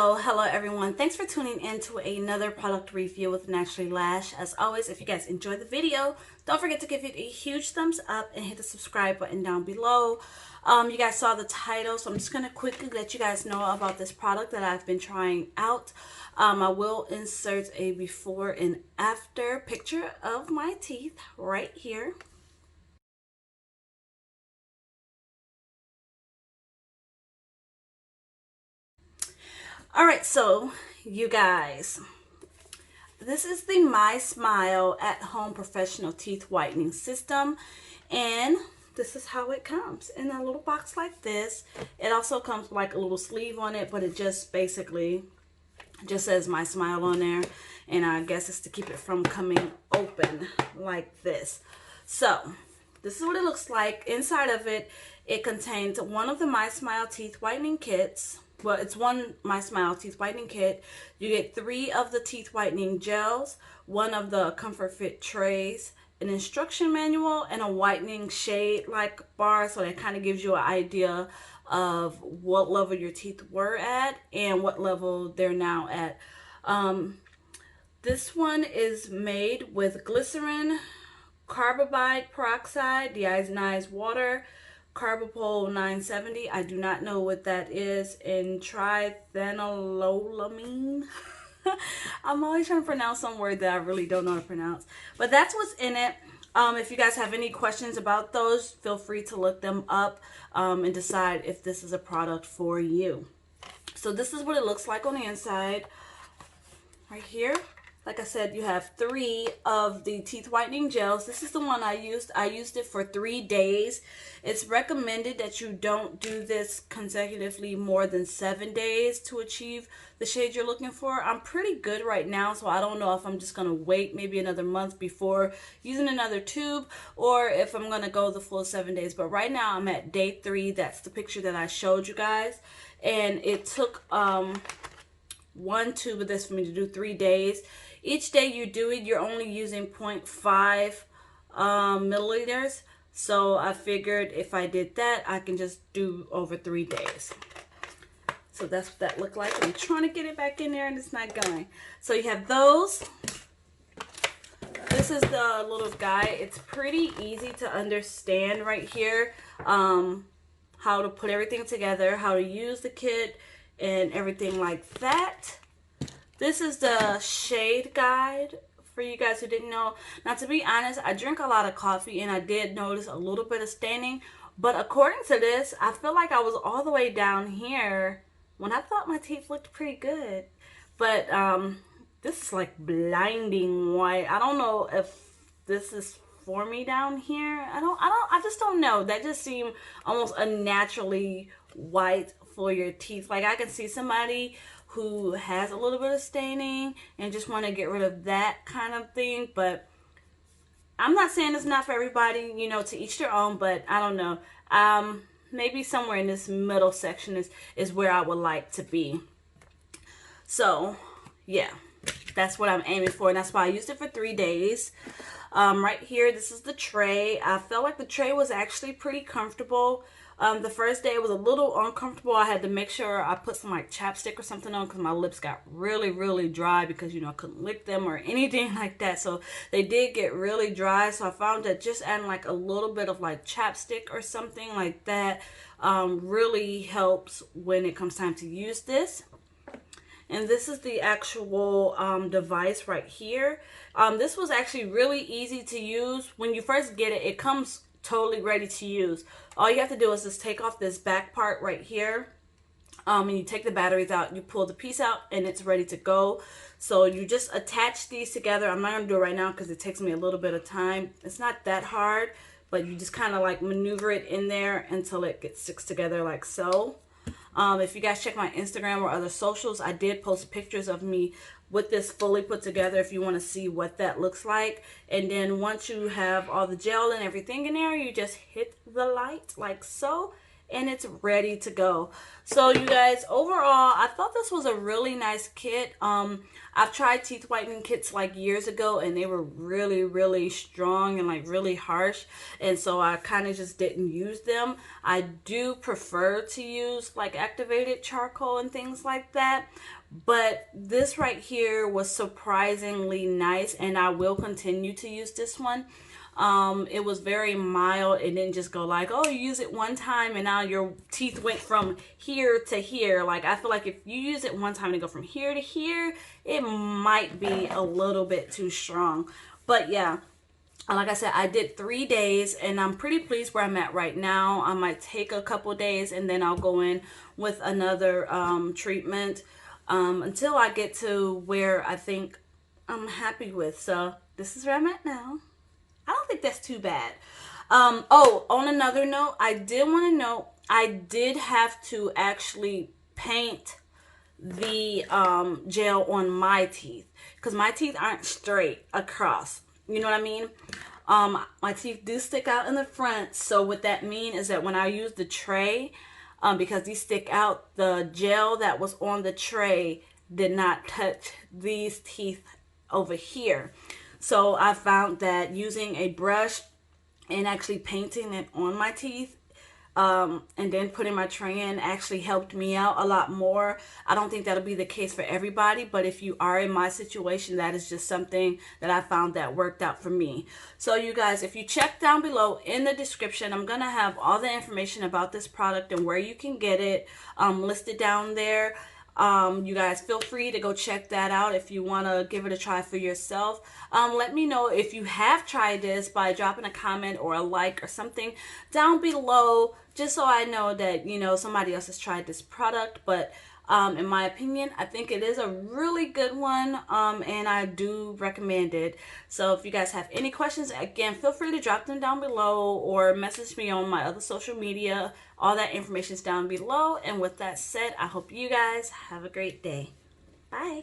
Oh, hello everyone. Thanks for tuning in to another product review with Naturallylash. As always, if you guys enjoyed the video, don't forget to give it a huge thumbs up and hit the subscribe button down below. You guys saw the title, so I'm just going to quickly let you guys know about this product that I've been trying out. I will insert a before and after picture of my teeth right here. Alright, so you guys, this is the My Smile at Home Professional Teeth Whitening System, and this is how it comes in a little box like this. It also comes with like a little sleeve on it, but it just basically just says My Smile on there, and I guess it's to keep it from coming open like this. So this is what it looks like. Inside of it, it contains one of the My Smile teeth whitening kits. Well, it's one My Smile teeth whitening kit. You get 3 of the teeth whitening gels, 1 of the Comfort Fit trays, an instruction manual, and a whitening shade like bar, so that kind of gives you an idea of what level your teeth were at and what level they're now at. This one is made with glycerin, carbamide peroxide, deionized water, Carbapol 970. I do not know what that is. And triphenyllolamine. I'm always trying to pronounce some word that I really don't know how to pronounce. But that's what's in it. If you guys have any questions about those, feel free to look them up and decide if this is a product for you. So this is what it looks like on the inside. Right here. Like I said, you have 3 of the teeth whitening gels. This is the one I used. I used it for 3 days. It's recommended that you don't do this consecutively more than 7 days to achieve the shade you're looking for. I'm pretty good right now, so I don't know if I'm just going to wait maybe another month before using another tube, or if I'm going to go the full 7 days. But right now I'm at day 3. That's the picture that I showed you guys. And it took 1 tube of this for me to do 3 days. Each day you do it, you're only using 0.5 milliliters. So I figured if I did that, I can just do over 3 days. So that's what that looked like. I'm trying to get it back in there and it's not going. So you have those. This is the little guide. It's pretty easy to understand right here. How to put everything together, how to use the kit, and everything like that. This is the shade guide for you guys who didn't know. Now, to be honest, I drink a lot of coffee and I did notice a little bit of staining. But according to this, I feel like I was all the way down here when I thought my teeth looked pretty good. But this is like blinding white. I don't know if this is for me down here. I just don't know. That just seemed almost unnaturally white for your teeth. Like I can see somebody who has a little bit of staining and just want to get rid of that kind of thing. But I'm not saying it's not for everybody, you know, to each their own, but I don't know. Maybe somewhere in this middle section is where I would like to be. So yeah, that's what I'm aiming for, and that's why I used it for 3 days. Right here, this is the tray. I felt like the tray was actually pretty comfortable. The first day it was a little uncomfortable. I had to make sure I put some like chapstick or something on because my lips got really dry because, you know, I couldn't lick them or anything like that. So they did get really dry. So I found that just adding like a little bit of like chapstick or something like that really helps when it comes time to use this. And this is the actual device right here. This was actually really easy to use. When you first get it, it comes totally ready to use. All you have to do is just take off this back part right here. And you take the batteries out, you pull the piece out, and it's ready to go. So you just attach these together. I'm not going to do it right now because it takes me a little bit of time. It's not that hard, but you just kind of like maneuver it in there until it sticks together like so. If you guys check my Instagram or other socials, I did post pictures of me with this fully put together if you want to see what that looks like. And then once you have all the gel and everything in there, you just hit the light like so, and it's ready to go. So you guys, overall, I thought this was a really nice kit. I've tried teeth whitening kits like years ago, and they were really, really strong and like really harsh, and so I kind of just didn't use them. I do prefer to use like activated charcoal and things like that, but this right here was surprisingly nice, and I will continue to use this one. It was very mild. It didn't just go like, oh, you use it one time and now your teeth went from here to here. Like, I feel like if you use it one time and go from here to here, it might be a little bit too strong. But yeah, like I said, I did 3 days, and I'm pretty pleased where I'm at right now. I might take a couple days, and then I'll go in with another treatment until I get to where I think I'm happy with. So this is where I'm at now. I don't think that's too bad. Oh, on another note, I did want to note I did have to actually paint the gel on my teeth, because my teeth aren't straight across. You know what I mean? My teeth do stick out in the front. So what that means is that when I use the tray, because these stick out, the gel that was on the tray did not touch these teeth over here. So I found that using a brush and actually painting it on my teeth, and then putting my tray in, actually helped me out a lot more. I don't think that'll be the case for everybody, but if you are in my situation, that is just something that I found that worked out for me. So you guys, if you check down below in the description, I'm gonna have all the information about this product and where you can get it listed down there. You guys feel free to go check that out if you want to give it a try for yourself. Let me know if you have tried this by dropping a comment or a like or something down below, just so I know that, you know, somebody else has tried this product. But in my opinion, I think it is a really good one, and I do recommend it. So if you guys have any questions, again, feel free to drop them down below or message me on my other social media. All that information is down below. And with that said, I hope you guys have a great day. Bye.